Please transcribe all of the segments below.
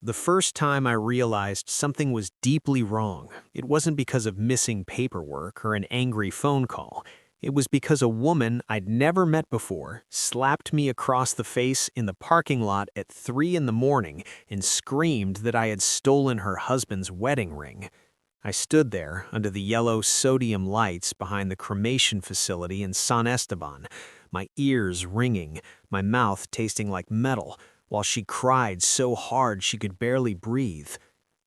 The first time I realized something was deeply wrong, it wasn't because of missing paperwork or an angry phone call. It was because a woman I'd never met before slapped me across the face in the parking lot at 3 in the morning and screamed that I had stolen her husband's wedding ring. I stood there under the yellow sodium lights behind the cremation facility in San Esteban, my ears ringing, my mouth tasting like metal, while she cried so hard she could barely breathe.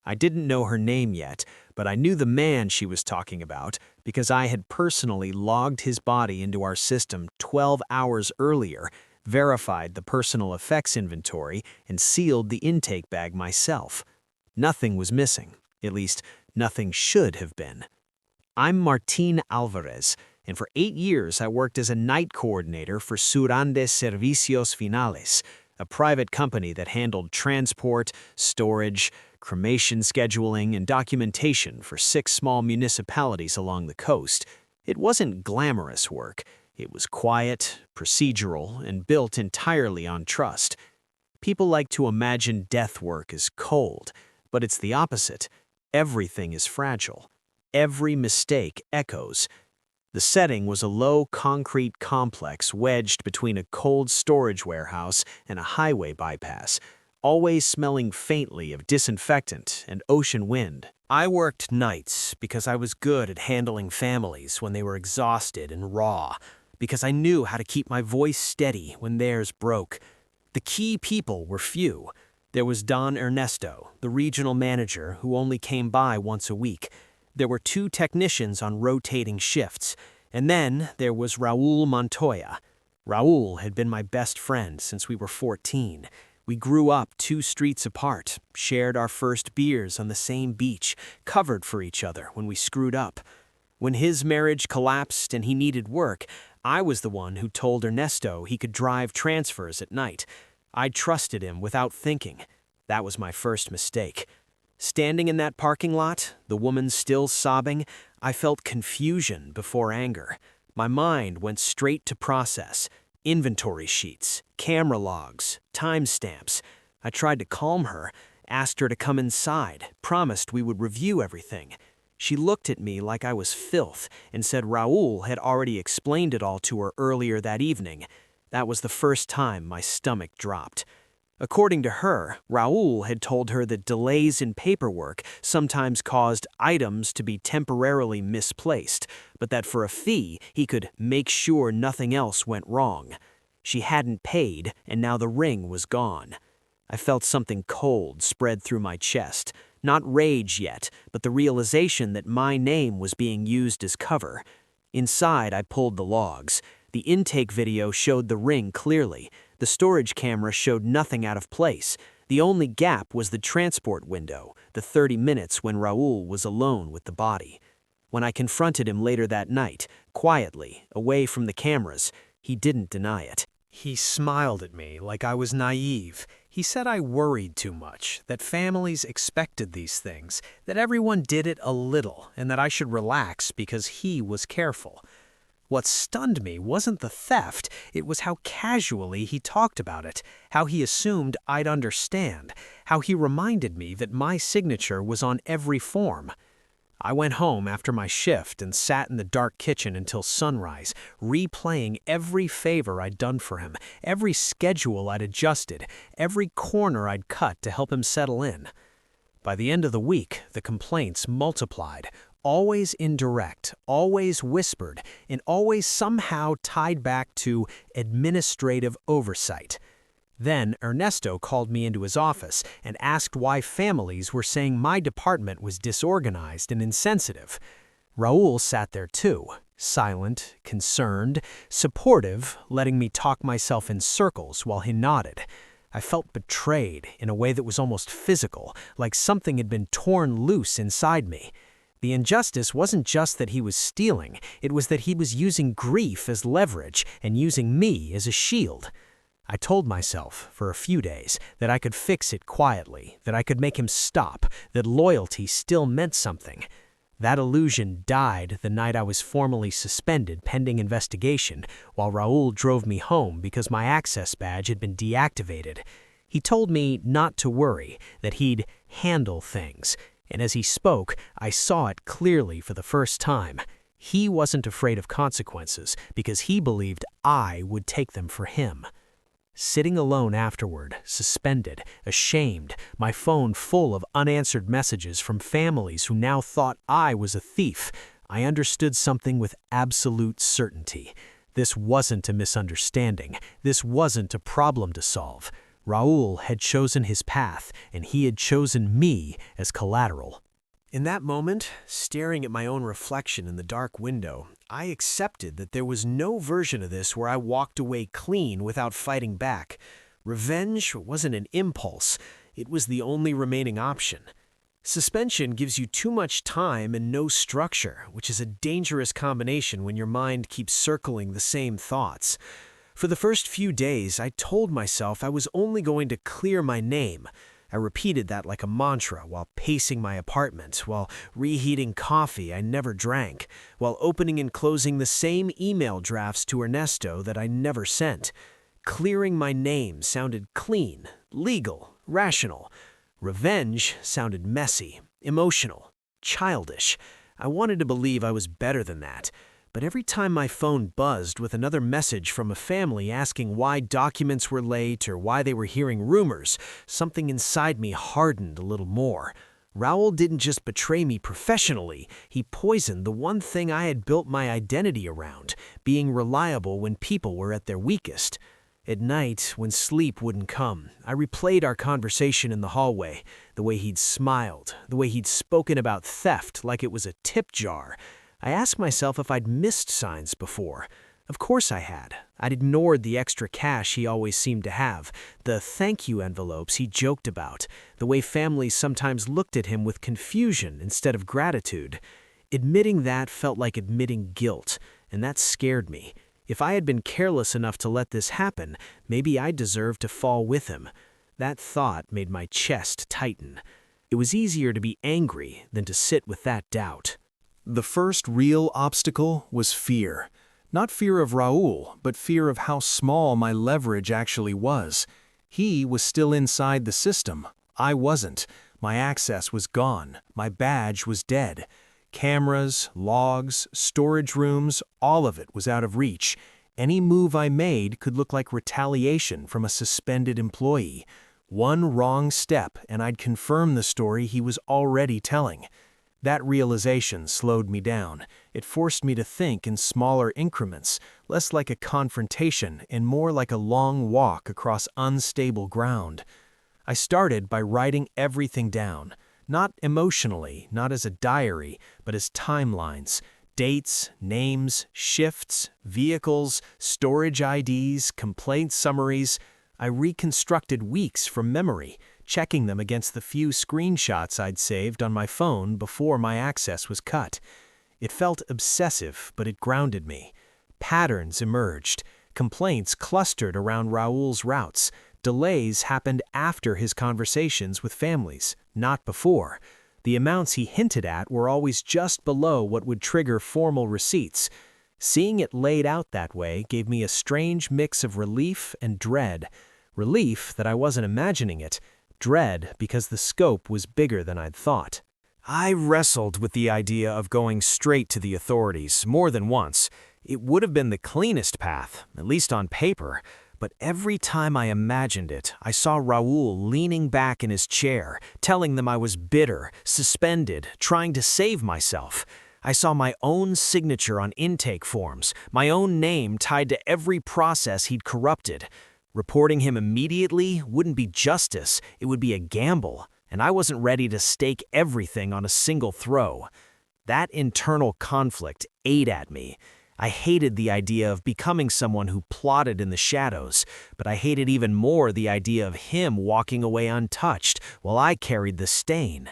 I didn't know her name yet, but I knew the man she was talking about because I had personally logged his body into our system 12 hours earlier, verified the personal effects inventory, and sealed the intake bag myself. Nothing was missing, at least nothing should have been. I'm Martín Álvarez, and for 8 years I worked as a night coordinator for Surandes Servicios Finales, a private company that handled transport, storage, cremation scheduling, and documentation for 6 small municipalities along the coast. It wasn't glamorous work. It was quiet, procedural, and built entirely on trust. People like to imagine death work as cold, but it's the opposite. Everything is fragile. Every mistake echoes. The setting was a low concrete complex wedged between a cold storage warehouse and a highway bypass, always smelling faintly of disinfectant and ocean wind. I worked nights because I was good at handling families when they were exhausted and raw, because I knew how to keep my voice steady when theirs broke. The key people were few. There was Don Ernesto, the regional manager, who only came by once a week. There were 2 technicians on rotating shifts, and then there was Raúl Montoya. Raúl had been my best friend since we were 14. We grew up 2 streets apart, shared our first beers on the same beach, covered for each other when we screwed up. When his marriage collapsed and he needed work, I was the one who told Ernesto he could drive transfers at night. I trusted him without thinking. That was my first mistake. Standing in that parking lot, the woman still sobbing, I felt confusion before anger. My mind went straight to process. Inventory sheets, camera logs, timestamps. I tried to calm her, asked her to come inside, promised we would review everything. She looked at me like I was filth and said Raúl had already explained it all to her earlier that evening. That was the first time my stomach dropped. According to her, Raúl had told her that delays in paperwork sometimes caused items to be temporarily misplaced, but that for a fee, he could make sure nothing else went wrong. She hadn't paid, and now the ring was gone. I felt something cold spread through my chest. Not rage yet, but the realization that my name was being used as cover. Inside, I pulled the logs. The intake video showed the ring clearly. The storage camera showed nothing out of place. The only gap was the transport window, the 30 minutes when Raúl was alone with the body. When I confronted him later that night, quietly, away from the cameras, he didn't deny it. He smiled at me like I was naive. He said I worried too much, that families expected these things, that everyone did it a little, and that I should relax because he was careful. What stunned me wasn't the theft, it was how casually he talked about it, how he assumed I'd understand, how he reminded me that my signature was on every form. I went home after my shift and sat in the dark kitchen until sunrise, replaying every favor I'd done for him, every schedule I'd adjusted, every corner I'd cut to help him settle in. By the end of the week, the complaints multiplied. Always indirect, always whispered, and always somehow tied back to administrative oversight. Then Ernesto called me into his office and asked why families were saying my department was disorganized and insensitive. Raúl sat there too, silent, concerned, supportive, letting me talk myself in circles while he nodded. I felt betrayed in a way that was almost physical, like something had been torn loose inside me. The injustice wasn't just that he was stealing, it was that he was using grief as leverage and using me as a shield. I told myself, for a few days, that I could fix it quietly, that I could make him stop, that loyalty still meant something. That illusion died the night I was formally suspended pending investigation, while Raúl drove me home because my access badge had been deactivated. He told me not to worry, that he'd handle things. And as he spoke, I saw it clearly for the first time. He wasn't afraid of consequences because he believed I would take them for him. Sitting alone afterward, suspended, ashamed, my phone full of unanswered messages from families who now thought I was a thief, I understood something with absolute certainty. This wasn't a misunderstanding. This wasn't a problem to solve. Raúl had chosen his path, and he had chosen me as collateral. In that moment, staring at my own reflection in the dark window, I accepted that there was no version of this where I walked away clean without fighting back. Revenge wasn't an impulse. It was the only remaining option. Suspension gives you too much time and no structure, which is a dangerous combination when your mind keeps circling the same thoughts. For the first few days, I told myself I was only going to clear my name. I repeated that like a mantra while pacing my apartment, while reheating coffee I never drank, while opening and closing the same email drafts to Ernesto that I never sent. Clearing my name sounded clean, legal, rational. Revenge sounded messy, emotional, childish. I wanted to believe I was better than that. But every time my phone buzzed with another message from a family asking why documents were late or why they were hearing rumors, something inside me hardened a little more. Raúl didn't just betray me professionally, he poisoned the one thing I had built my identity around, being reliable when people were at their weakest. At night, when sleep wouldn't come, I replayed our conversation in the hallway, the way he'd smiled, the way he'd spoken about theft like it was a tip jar. I asked myself if I'd missed signs before. Of course I had. I'd ignored the extra cash he always seemed to have, the thank you envelopes he joked about, the way families sometimes looked at him with confusion instead of gratitude. Admitting that felt like admitting guilt, and that scared me. If I had been careless enough to let this happen, maybe I deserved to fall with him. That thought made my chest tighten. It was easier to be angry than to sit with that doubt. The first real obstacle was fear. Not fear of Raúl, but fear of how small my leverage actually was. He was still inside the system. I wasn't. My access was gone. My badge was dead. Cameras, logs, storage rooms, all of it was out of reach. Any move I made could look like retaliation from a suspended employee. One wrong step and I'd confirm the story he was already telling. That realization slowed me down. It forced me to think in smaller increments, less like a confrontation and more like a long walk across unstable ground. I started by writing everything down. Not emotionally, not as a diary, but as timelines. Dates, names, shifts, vehicles, storage IDs, complaint summaries. I reconstructed weeks from memory, checking them against the few screenshots I'd saved on my phone before my access was cut. It felt obsessive, but it grounded me. Patterns emerged. Complaints clustered around Raúl's routes. Delays happened after his conversations with families, not before. The amounts he hinted at were always just below what would trigger formal receipts. Seeing it laid out that way gave me a strange mix of relief and dread. Relief that I wasn't imagining it. Dread because the scope was bigger than I'd thought. I wrestled with the idea of going straight to the authorities more than once. It would have been the cleanest path, at least on paper. But every time I imagined it, I saw Raúl leaning back in his chair, telling them I was bitter, suspended, trying to save myself. I saw my own signature on intake forms, my own name tied to every process he'd corrupted. Reporting him immediately wouldn't be justice, it would be a gamble, and I wasn't ready to stake everything on a single throw. That internal conflict ate at me. I hated the idea of becoming someone who plotted in the shadows, but I hated even more the idea of him walking away untouched while I carried the stain.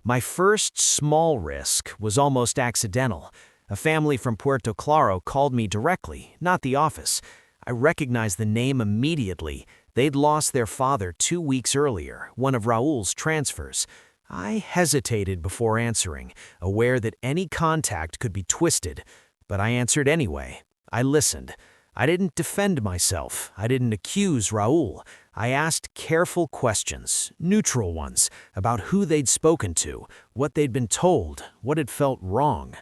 My first small risk was almost accidental. A family from Puerto Claro called me directly, not the office. I recognized the name immediately. They'd lost their father 2 weeks earlier, one of Raúl's transfers. I hesitated before answering, aware that any contact could be twisted. But I answered anyway. I listened. I didn't defend myself. I didn't accuse Raúl. I asked careful questions, neutral ones, about who they'd spoken to, what they'd been told, what had felt wrong.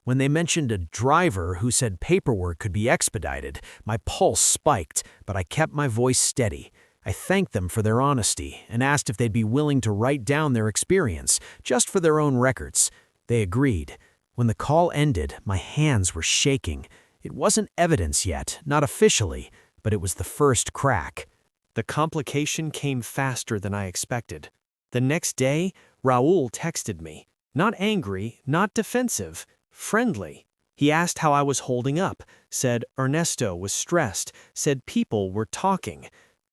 When they mentioned a driver who said paperwork could be expedited, my pulse spiked, but I kept my voice steady. I thanked them for their honesty and asked if they'd be willing to write down their experience, just for their own records. They agreed. When the call ended, my hands were shaking. It wasn't evidence yet, not officially, but it was the first crack. The complication came faster than I expected. The next day, Raúl texted me. Not angry, not defensive, friendly. He asked how I was holding up, said Ernesto was stressed, said people were talking.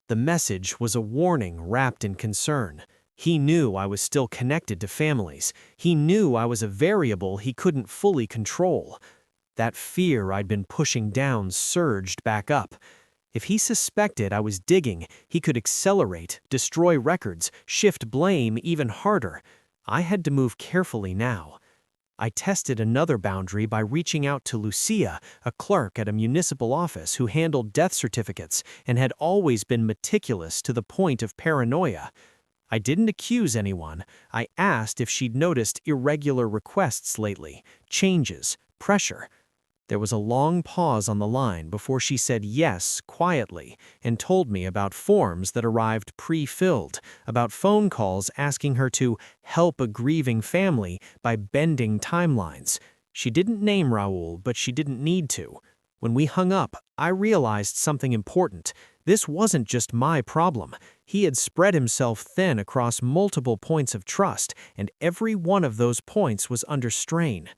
The message was a warning wrapped in concern. He knew I was still connected to families. He knew I was a variable he couldn't fully control. That fear I'd been pushing down surged back up. If he suspected I was digging, he could accelerate, destroy records, shift blame even harder. I had to move carefully now. I tested another boundary by reaching out to Lucia, a clerk at a municipal office who handled death certificates and had always been meticulous to the point of paranoia. I didn't accuse anyone. I asked if she'd noticed irregular requests lately, changes, pressure. There was a long pause on the line before she said yes quietly and told me about forms that arrived pre-filled, about phone calls asking her to help a grieving family by bending timelines. She didn't name Raúl, but she didn't need to. When we hung up, I realized something important. This wasn't just my problem. He had spread himself thin across multiple points of trust, and every one of those points was under strain.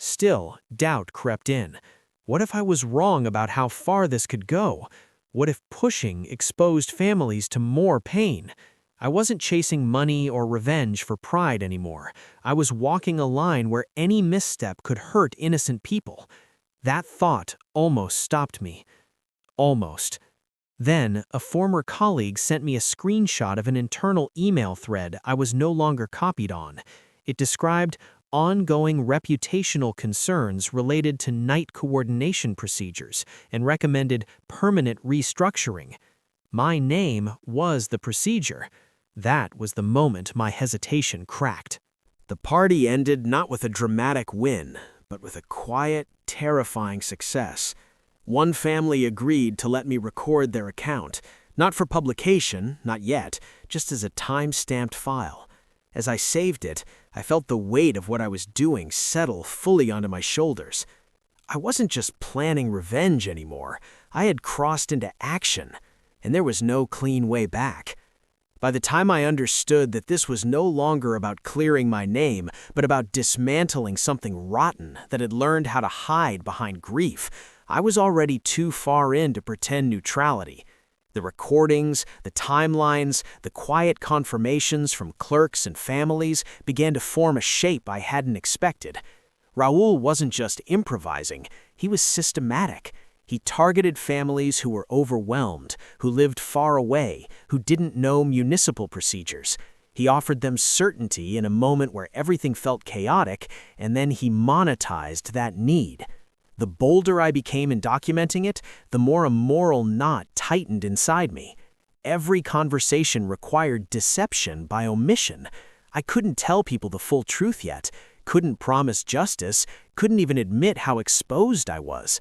Still, doubt crept in. What if I was wrong about how far this could go? What if pushing exposed families to more pain? I wasn't chasing money or revenge for pride anymore. I was walking a line where any misstep could hurt innocent people. That thought almost stopped me. Almost. Then, a former colleague sent me a screenshot of an internal email thread I was no longer copied on. It described ongoing reputational concerns related to night coordination procedures and recommended permanent restructuring. My name was the procedure. That was the moment my hesitation cracked. The party ended not with a dramatic win, but with a quiet, terrifying success. One family agreed to let me record their account, not for publication, not yet, just as a time-stamped file. As I saved it, I felt the weight of what I was doing settle fully onto my shoulders. I wasn't just planning revenge anymore. I had crossed into action, and there was no clean way back. By the time I understood that this was no longer about clearing my name, but about dismantling something rotten that had learned how to hide behind grief, I was already too far in to pretend neutrality. The recordings, the timelines, the quiet confirmations from clerks and families began to form a shape I hadn't expected. Raúl wasn't just improvising, he was systematic. He targeted families who were overwhelmed, who lived far away, who didn't know municipal procedures. He offered them certainty in a moment where everything felt chaotic, and then he monetized that need. The bolder I became in documenting it, the more a moral knot tightened inside me. Every conversation required deception by omission. I couldn't tell people the full truth yet, couldn't promise justice, couldn't even admit how exposed I was.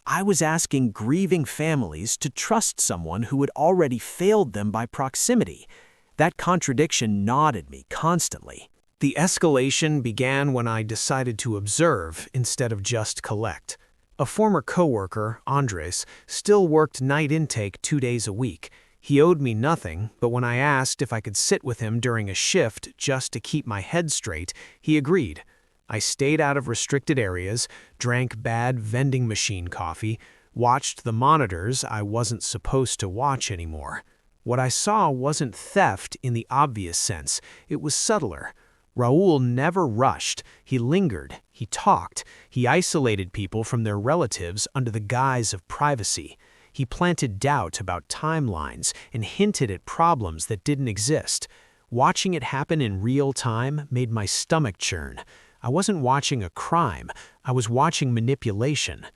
I was asking grieving families to trust someone who had already failed them by proximity. That contradiction gnawed at me constantly. The escalation began when I decided to observe instead of just collect. A former coworker, Andres, still worked night intake 2 days a week. He owed me nothing, but when I asked if I could sit with him during a shift just to keep my head straight, he agreed. I stayed out of restricted areas, drank bad vending machine coffee, watched the monitors I wasn't supposed to watch anymore. What I saw wasn't theft in the obvious sense, it was subtler. Raúl never rushed, he lingered, he talked, he isolated people from their relatives under the guise of privacy. He planted doubt about timelines and hinted at problems that didn't exist. Watching it happen in real time made my stomach churn. I wasn't watching a crime, I was watching manipulation.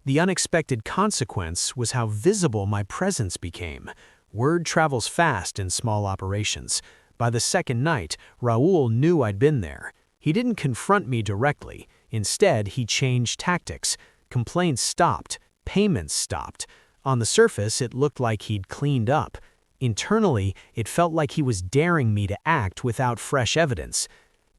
The unexpected consequence was how visible my presence became. Word travels fast in small operations. By the second night, Raúl knew I'd been there. He didn't confront me directly. Instead, he changed tactics. Complaints stopped. Payments stopped. On the surface, it looked like he'd cleaned up. Internally, it felt like he was daring me to act without fresh evidence.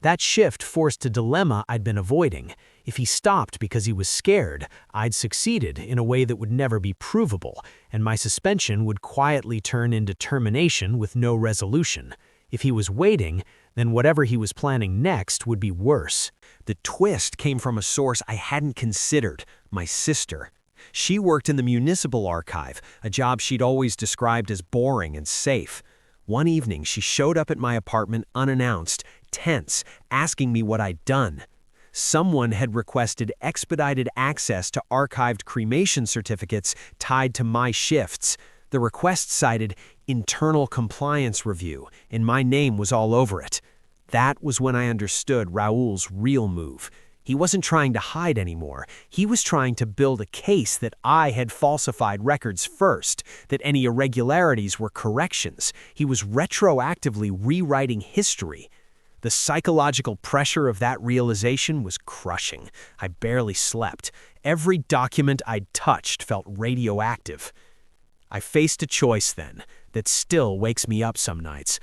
That shift forced a dilemma I'd been avoiding. If he stopped because he was scared, I'd succeeded in a way that would never be provable, and my suspension would quietly turn into termination with no resolution. If he was waiting, then whatever he was planning next would be worse. The twist came from a source I hadn't considered, my sister. She worked in the municipal archive, a job she'd always described as boring and safe. One evening, she showed up at my apartment unannounced, tense, asking me what I'd done. Someone had requested expedited access to archived cremation certificates tied to my shifts. The request cited internal compliance review, and my name was all over it. That was when I understood Raúl's real move. He wasn't trying to hide anymore. He was trying to build a case that I had falsified records first, that any irregularities were corrections. He was retroactively rewriting history. The psychological pressure of that realization was crushing. I barely slept. Every document I'd touched felt radioactive. I faced a choice then that still wakes me up some nights.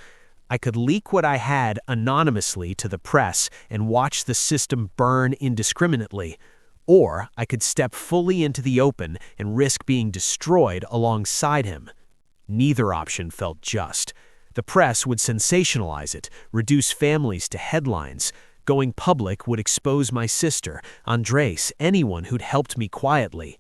I could leak what I had anonymously to the press and watch the system burn indiscriminately, or I could step fully into the open and risk being destroyed alongside him. Neither option felt just. The press would sensationalize it, reduce families to headlines. Going public would expose my sister, Andres, anyone who'd helped me quietly.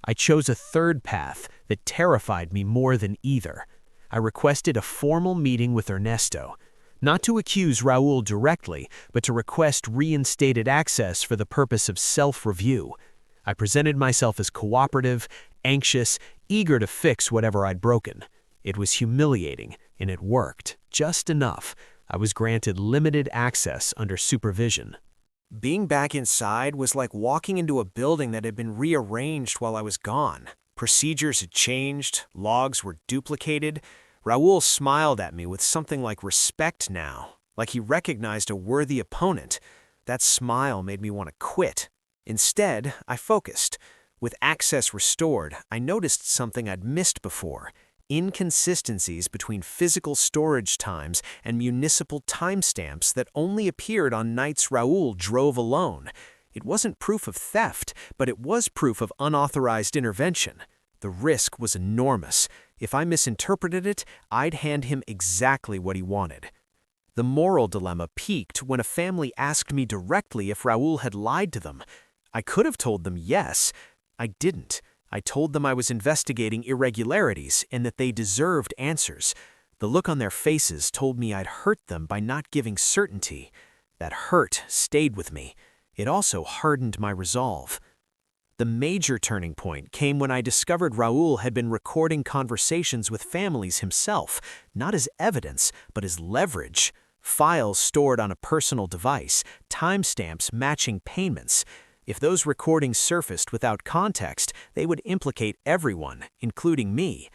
I chose a third path that terrified me more than either. I requested a formal meeting with Ernesto, not to accuse Raúl directly, but to request reinstated access for the purpose of self-review. I presented myself as cooperative, anxious, eager to fix whatever I'd broken. It was humiliating, and it worked, just enough. I was granted limited access under supervision. Being back inside was like walking into a building that had been rearranged while I was gone. Procedures had changed, logs were duplicated. Raúl smiled at me with something like respect now, like he recognized a worthy opponent. That smile made me want to quit. Instead, I focused. With access restored, I noticed something I'd missed before: inconsistencies between physical storage times and municipal timestamps that only appeared on nights Raúl drove alone. It wasn't proof of theft, but it was proof of unauthorized intervention. The risk was enormous. If I misinterpreted it, I'd hand him exactly what he wanted. The moral dilemma peaked when a family asked me directly if Raúl had lied to them. I could have told them yes. I didn't. I told them I was investigating irregularities and that they deserved answers. The look on their faces told me I'd hurt them by not giving certainty. That hurt stayed with me. It also hardened my resolve. The major turning point came when I discovered Raúl had been recording conversations with families himself, not as evidence, but as leverage. Files stored on a personal device, timestamps matching payments. If those recordings surfaced without context, they would implicate everyone, including me.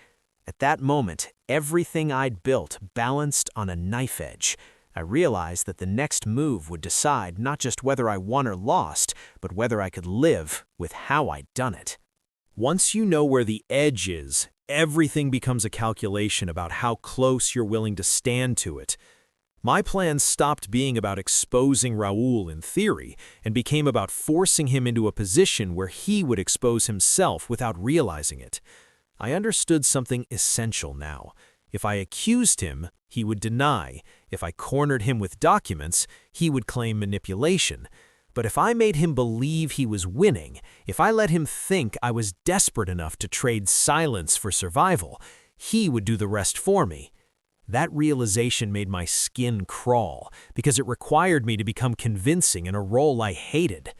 At that moment, everything I'd built balanced on a knife edge. I realized that the next move would decide not just whether I won or lost, but whether I could live with how I'd done it. Once you know where the edge is, everything becomes a calculation about how close you're willing to stand to it. My plan stopped being about exposing Raúl in theory and became about forcing him into a position where he would expose himself without realizing it. I understood something essential now. If I accused him, he would deny. If I cornered him with documents, he would claim manipulation. But if I made him believe he was winning, if I let him think I was desperate enough to trade silence for survival, he would do the rest for me. That realization made my skin crawl because it required me to become convincing in a role I hated.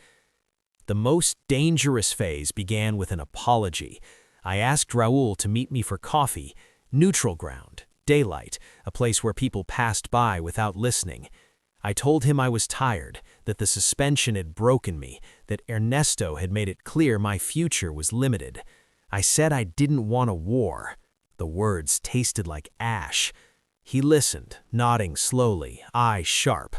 The most dangerous phase began with an apology. I asked Raúl to meet me for coffee, neutral ground, daylight, a place where people passed by without listening. I told him I was tired, that the suspension had broken me, that Ernesto had made it clear my future was limited. I said I didn't want a war. The words tasted like ash. He listened, nodding slowly, eyes sharp.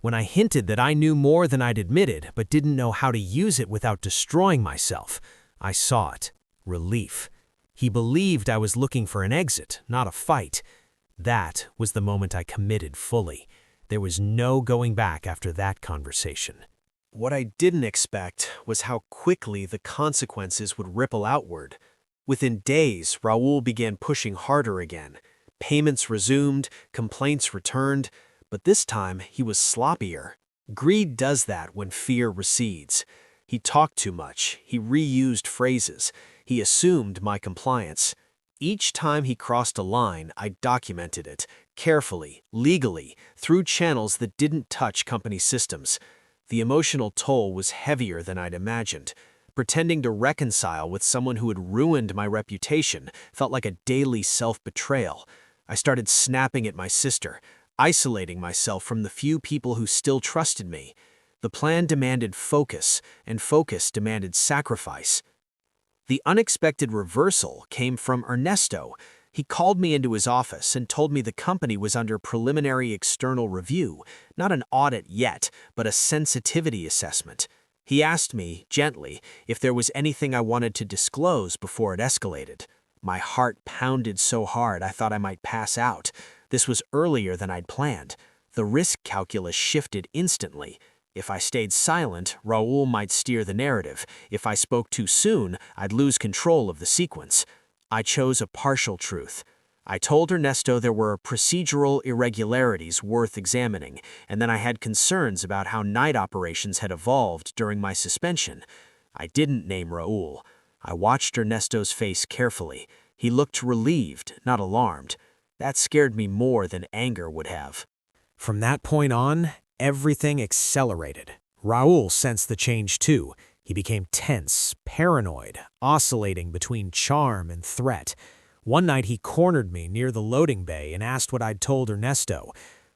When I hinted that I knew more than I'd admitted, but didn't know how to use it without destroying myself, I saw it. Relief. He believed I was looking for an exit, not a fight. That was the moment I committed fully. There was no going back after that conversation. What I didn't expect was how quickly the consequences would ripple outward. Within days, Raúl began pushing harder again. Payments resumed, complaints returned, but this time he was sloppier. Greed does that when fear recedes. He talked too much, he reused phrases, he assumed my compliance. Each time he crossed a line, I documented it, carefully, legally, through channels that didn't touch company systems. The emotional toll was heavier than I'd imagined. Pretending to reconcile with someone who had ruined my reputation felt like a daily self-betrayal. I started snapping at my sister, isolating myself from the few people who still trusted me. The plan demanded focus, and focus demanded sacrifice. The unexpected reversal came from Ernesto. He called me into his office and told me the company was under preliminary external review, not an audit yet, but a sensitivity assessment. He asked me, gently, if there was anything I wanted to disclose before it escalated. My heart pounded so hard I thought I might pass out. This was earlier than I'd planned. The risk calculus shifted instantly. If I stayed silent, Raúl might steer the narrative. If I spoke too soon, I'd lose control of the sequence. I chose a partial truth. I told Ernesto there were procedural irregularities worth examining, and then I had concerns about how night operations had evolved during my suspension. I didn't name Raúl. I watched Ernesto's face carefully. He looked relieved, not alarmed. That scared me more than anger would have. From that point on, everything accelerated. Raúl sensed the change too. He became tense, paranoid, oscillating between charm and threat. One night he cornered me near the loading bay and asked what I'd told Ernesto.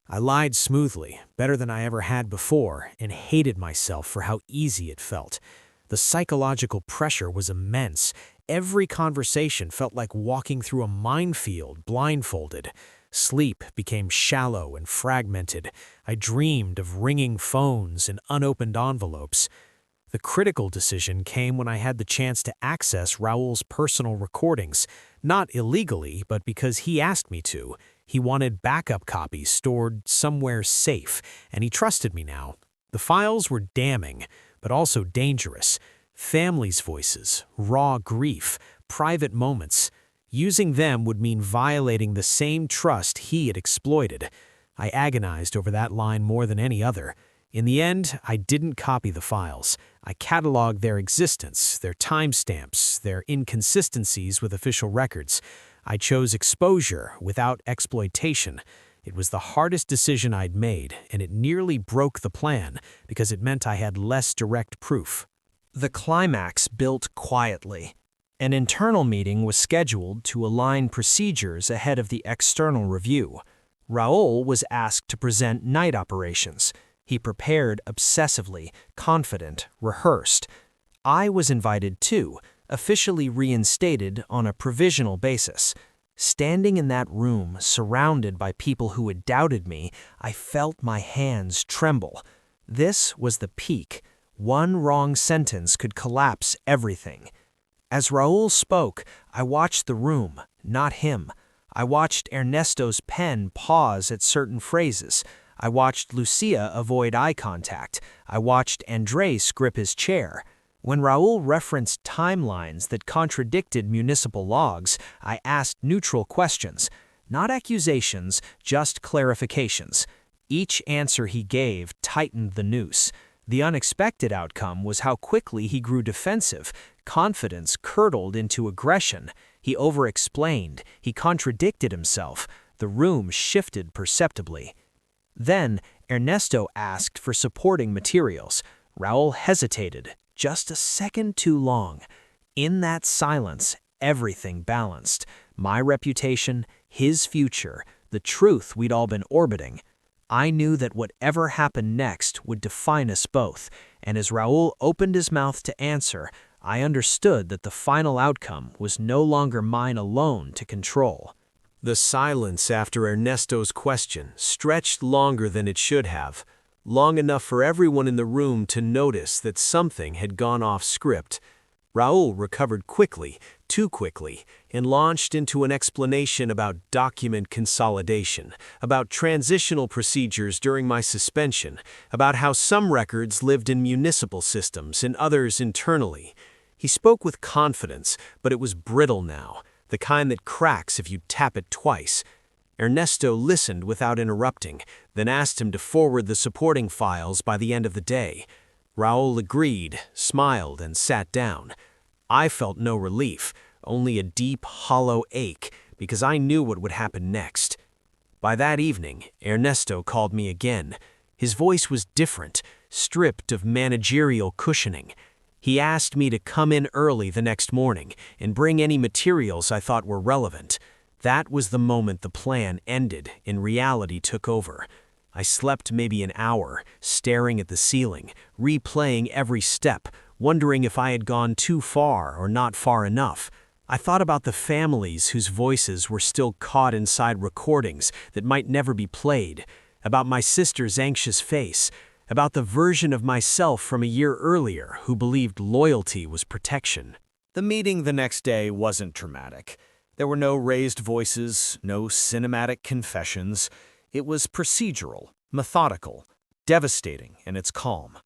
I lied smoothly, better than I ever had before, and hated myself for how easy it felt. The psychological pressure was immense. Every conversation felt like walking through a minefield blindfolded. Sleep became shallow and fragmented. I dreamed of ringing phones and unopened envelopes. The critical decision came when I had the chance to access Raúl's personal recordings, not illegally, but because he asked me to. He wanted backup copies stored somewhere safe, and he trusted me now. The files were damning, but also dangerous. Families' voices, raw grief, private moments. Using them would mean violating the same trust he had exploited. I agonized over that line more than any other. In the end, I didn't copy the files. I cataloged their existence, their timestamps, their inconsistencies with official records. I chose exposure without exploitation. It was the hardest decision I'd made, and it nearly broke the plan because it meant I had less direct proof. The climax built quietly. An internal meeting was scheduled to align procedures ahead of the external review. Raúl was asked to present night operations. He prepared obsessively, confident, rehearsed. I was invited too, officially reinstated on a provisional basis. Standing in that room, surrounded by people who had doubted me, I felt my hands tremble. This was the peak. One wrong sentence could collapse everything. As Raúl spoke, I watched the room, not him. I watched Ernesto's pen pause at certain phrases. I watched Lucia avoid eye contact. I watched Andrés grip his chair. When Raúl referenced timelines that contradicted municipal logs, I asked neutral questions. Not accusations, just clarifications. Each answer he gave tightened the noose. The unexpected outcome was how quickly he grew defensive. Confidence curdled into aggression. He over-explained. He contradicted himself. The room shifted perceptibly. Then, Ernesto asked for supporting materials. Raúl hesitated, just a second too long. In that silence, everything balanced. My reputation, his future, the truth we'd all been orbiting. I knew that whatever happened next would define us both, and as Raúl opened his mouth to answer, I understood that the final outcome was no longer mine alone to control. The silence after Ernesto's question stretched longer than it should have, long enough for everyone in the room to notice that something had gone off script. Raúl recovered quickly, too quickly, and launched into an explanation about document consolidation, about transitional procedures during my suspension, about how some records lived in municipal systems and others internally. He spoke with confidence, but it was brittle now, the kind that cracks if you tap it twice. Ernesto listened without interrupting, then asked him to forward the supporting files by the end of the day. Raúl agreed, smiled, and sat down. I felt no relief, only a deep, hollow ache, because I knew what would happen next. By that evening, Ernesto called me again. His voice was different, stripped of managerial cushioning. He asked me to come in early the next morning and bring any materials I thought were relevant. That was the moment the plan ended and reality took over. I slept maybe an hour, staring at the ceiling, replaying every step, wondering if I had gone too far or not far enough. I thought about the families whose voices were still caught inside recordings that might never be played, about my sister's anxious face, about the version of myself from a year earlier who believed loyalty was protection. The meeting the next day wasn't dramatic. There were no raised voices, no cinematic confessions. It was procedural, methodical, devastating in its calm.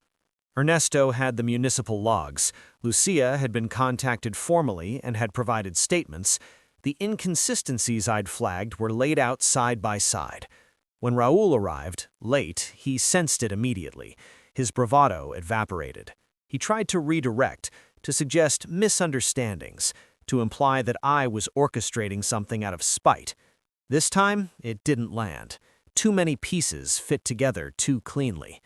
Ernesto had the municipal logs. Lucia had been contacted formally and had provided statements. The inconsistencies I'd flagged were laid out side by side. When Raúl arrived, late, he sensed it immediately. His bravado evaporated. He tried to redirect, to suggest misunderstandings, to imply that I was orchestrating something out of spite. This time, it didn't land. Too many pieces fit together too cleanly.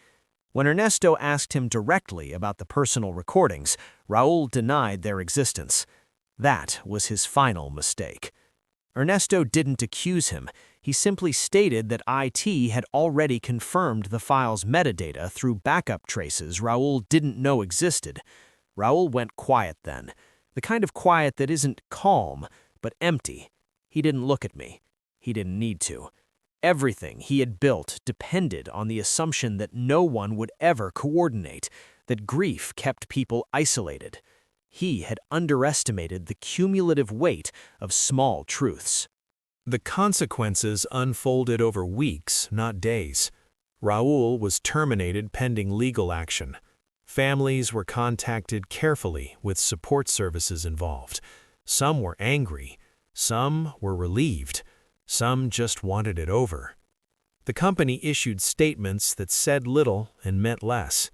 When Ernesto asked him directly about the personal recordings, Raúl denied their existence. That was his final mistake. Ernesto didn't accuse him. He simply stated that IT had already confirmed the file's metadata through backup traces Raúl didn't know existed. Raúl went quiet then, the kind of quiet that isn't calm, but empty. He didn't look at me. He didn't need to. Everything he had built depended on the assumption that no one would ever coordinate, that grief kept people isolated. He had underestimated the cumulative weight of small truths. The consequences unfolded over weeks, not days. Raúl was terminated pending legal action. Families were contacted carefully with support services involved. Some were angry, some were relieved, some just wanted it over. The company issued statements that said little and meant less.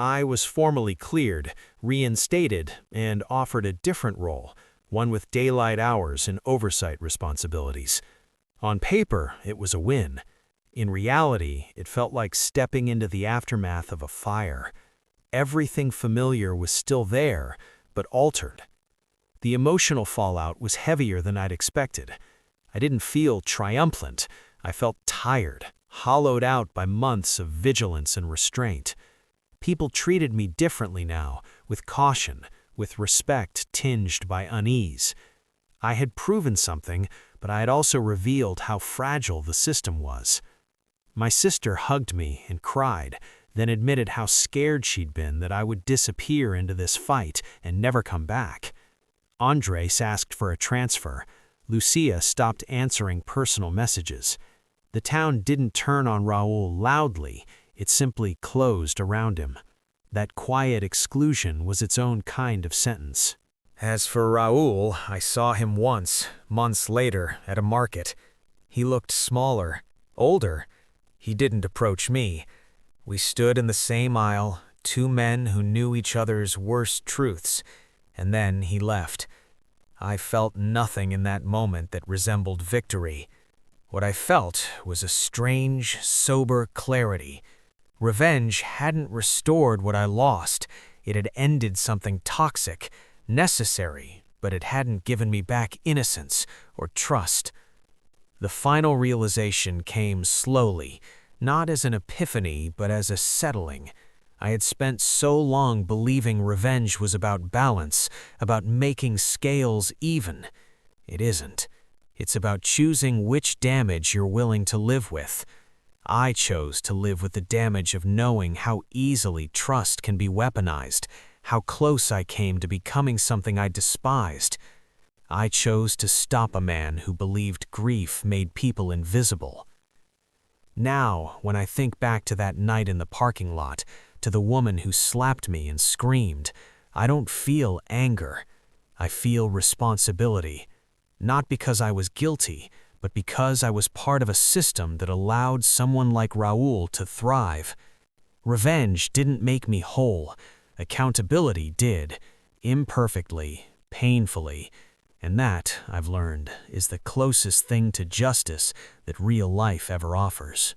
I was formally cleared, reinstated, and offered a different role, one with daylight hours and oversight responsibilities. On paper, it was a win. In reality, it felt like stepping into the aftermath of a fire. Everything familiar was still there, but altered. The emotional fallout was heavier than I'd expected. I didn't feel triumphant. I felt tired, hollowed out by months of vigilance and restraint. People treated me differently now, with caution, with respect tinged by unease. I had proven something, but I had also revealed how fragile the system was. My sister hugged me and cried, then admitted how scared she'd been that I would disappear into this fight and never come back. Andres asked for a transfer. Lucia stopped answering personal messages. The town didn't turn on Raúl loudly, it simply closed around him. That quiet exclusion was its own kind of sentence. As for Raúl, I saw him once, months later, at a market. He looked smaller, older. He didn't approach me. We stood in the same aisle, two men who knew each other's worst truths, and then he left. I felt nothing in that moment that resembled victory. What I felt was a strange, sober clarity. Revenge hadn't restored what I lost. It had ended something toxic, necessary, but it hadn't given me back innocence or trust. The final realization came slowly, not as an epiphany, but as a settling. I had spent so long believing revenge was about balance, about making scales even. It isn't. It's about choosing which damage you're willing to live with. I chose to live with the damage of knowing how easily trust can be weaponized, how close I came to becoming something I despised. I chose to stop a man who believed grief made people invisible. Now, when I think back to that night in the parking lot, to the woman who slapped me and screamed, I don't feel anger. I feel responsibility. Not because I was guilty, but because I was part of a system that allowed someone like Raúl to thrive. Revenge didn't make me whole. Accountability did, imperfectly, painfully, and that, I've learned, is the closest thing to justice that real life ever offers.